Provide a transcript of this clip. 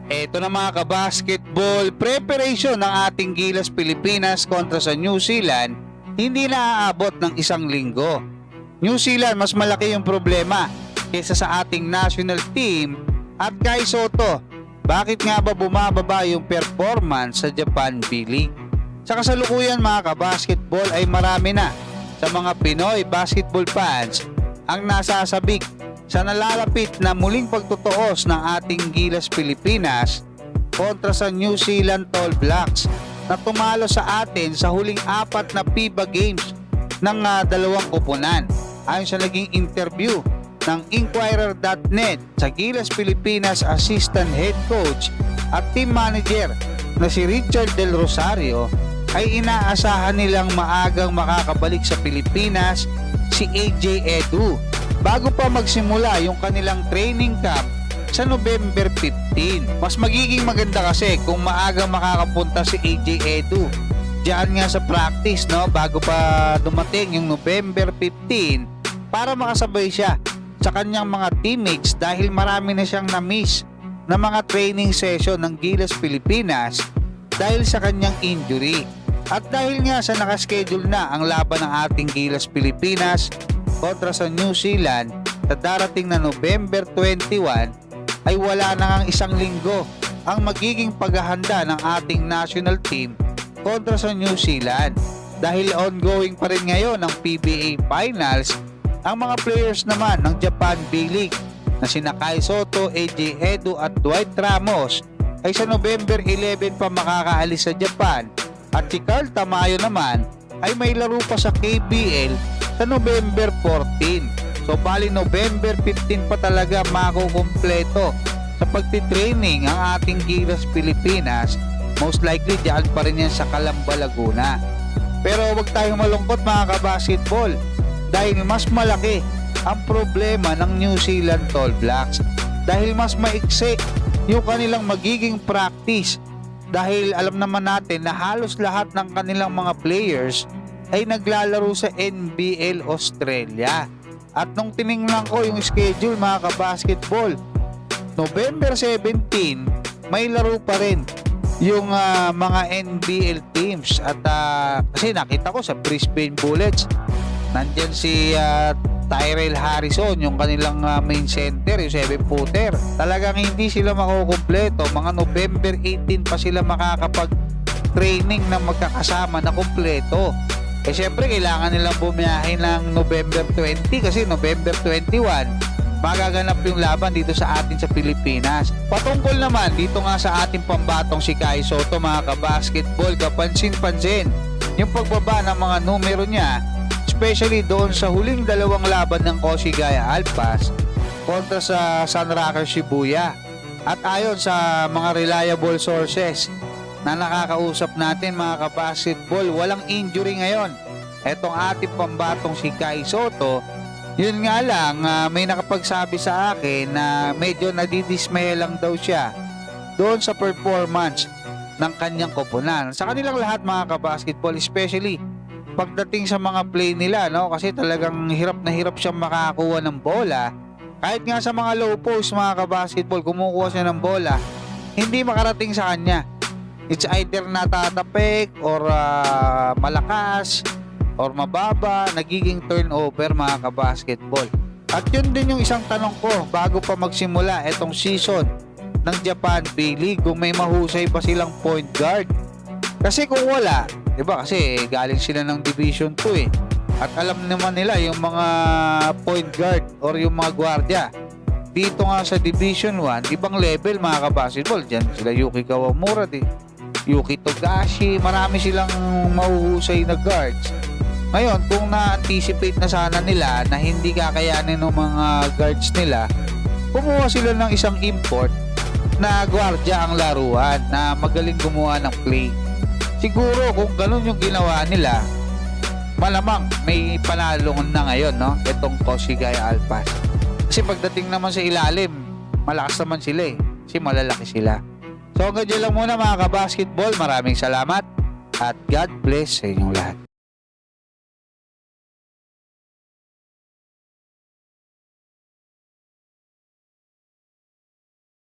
Eto na mga kabasketball, preparation ng ating Gilas Pilipinas kontra sa New Zealand hindi na aabot ng isang linggo. New Zealand mas malaki yung problema kaysa sa ating national team at Kai Sotto. Bakit nga ba bumababa yung performance sa Japan B-League? Sa kasalukuyan mga kabasketball ay marami na sa mga Pinoy basketball fans ang nasasabik sa nalalapit na muling pagtutuos ng ating Gilas Pilipinas kontra sa New Zealand All Blacks na tumalo sa atin sa huling 4 na FIBA Games ng dalawang koponan. Ayon sa naging interview ng Inquirer.net sa Gilas Pilipinas Assistant Head Coach at Team Manager na si Richard Del Rosario, ay inaasahan nilang maagang makakabalik sa Pilipinas si AJ Edu bago pa magsimula yung kanilang training camp sa November 15. Mas magiging maganda kasi kung maagang makakapunta si AJ Edu diyan nga sa practice, no, bago pa dumating yung November 15 para makasabay siya sa kanyang mga teammates dahil marami na siyang na-miss na mga training session ng Gilas Pilipinas dahil sa kanyang injury. At dahil nga sa nakaschedule na ang laban ng ating Gilas Pilipinas kontra sa New Zealand sa darating na November 21, ay wala na ngang isang linggo ang magiging paghahanda ng ating national team kontra sa New Zealand. Dahil ongoing pa rin ngayon ang PBA Finals, ang mga players naman ng Japan B-League na sina Kai Sotto, AJ Edu at Dwight Ramos ay sa November 11 pa makakaalis sa Japan, at si Carl Tamayo naman ay may laro pa sa KBL sa November 14. So bali November 15 pa talaga makukumpleto sa pagtitraining ang ating Gilas Pilipinas. Most likely diyan pa rin yan sa Calamba, Laguna. Pero wag tayong malungkot mga kabasketball dahil mas malaki ang problema ng New Zealand All Blacks dahil mas maiksi yung kanilang magiging practice, dahil alam naman natin na halos lahat ng kanilang mga players ay naglalaro sa NBL Australia. At nung tiningnan ko yung schedule mga kabasketball, November 17 may laro pa rin yung mga NBL teams. At kasi nakita ko sa Brisbane Bullets nandyan si Tyrell Harrison, yung kanilang main center, yung 7-footer. Talagang hindi sila makukumpleto. Mga November 18 pa sila makakapag-training na magkakasama na kumpleto. Eh syempre kailangan nilang bumiyahin ng November 20 kasi November 21 magaganap yung laban dito sa atin sa Pilipinas. Patungkol naman dito nga sa ating pambatong si Kai Sotto mga kabasketball, kapansin-pansin yung pagbaba ng mga numero niya, especially doon sa huling dalawang laban ng Koshigaya Alpas kontra sa Sunrockers Shibuya. At ayon sa mga reliable sources na nakakausap natin mga kabasketball, walang injury ngayon etong ating pambatong si Kai Sotto. Yun nga lang, may nakapagsabi sa akin na medyo nadidismaya lang daw siya doon sa performance ng kanyang koponan. Sa kanilang lahat mga kabasketball, especially pagdating sa mga play nila, no? Kasi talagang hirap na hirap siyang makakuha ng bola. Kahit nga sa mga low post mga kabasketball, kumukuha siya ng bola, hindi makarating sa kanya. It's either natatapik or malakas or mababa, nagiging turnover mga kabasketball. At yun din yung isang tanong ko bago pa magsimula itong season ng Japan B-League, kung may mahusay ba silang point guard. Kasi kung wala, diba, kasi galing sila ng Division 2 eh. At alam naman nila yung mga point guard or yung mga gwardiya dito nga sa Division 1, ibang level mga kabasketball. Diyan sila Yuki Kawamura, Yuki Togashi, marami silang mahuhusay na guards. Ngayon, kung na-anticipate na sana nila na hindi kakayanin ng mga guards nila, kumuha sila ng isang import na gwardiya ang laruan na magaling gumawa ng play. Siguro kung ganun yung ginawa nila, malamang may panalong na ngayon, no? Itong Koshigaya Alpas. Kasi pagdating naman sa ilalim, malakas naman sila eh. Kasi malalaki sila. So hanggang dyan lang muna mga kabasketball. Maraming salamat at God bless sa inyong lahat.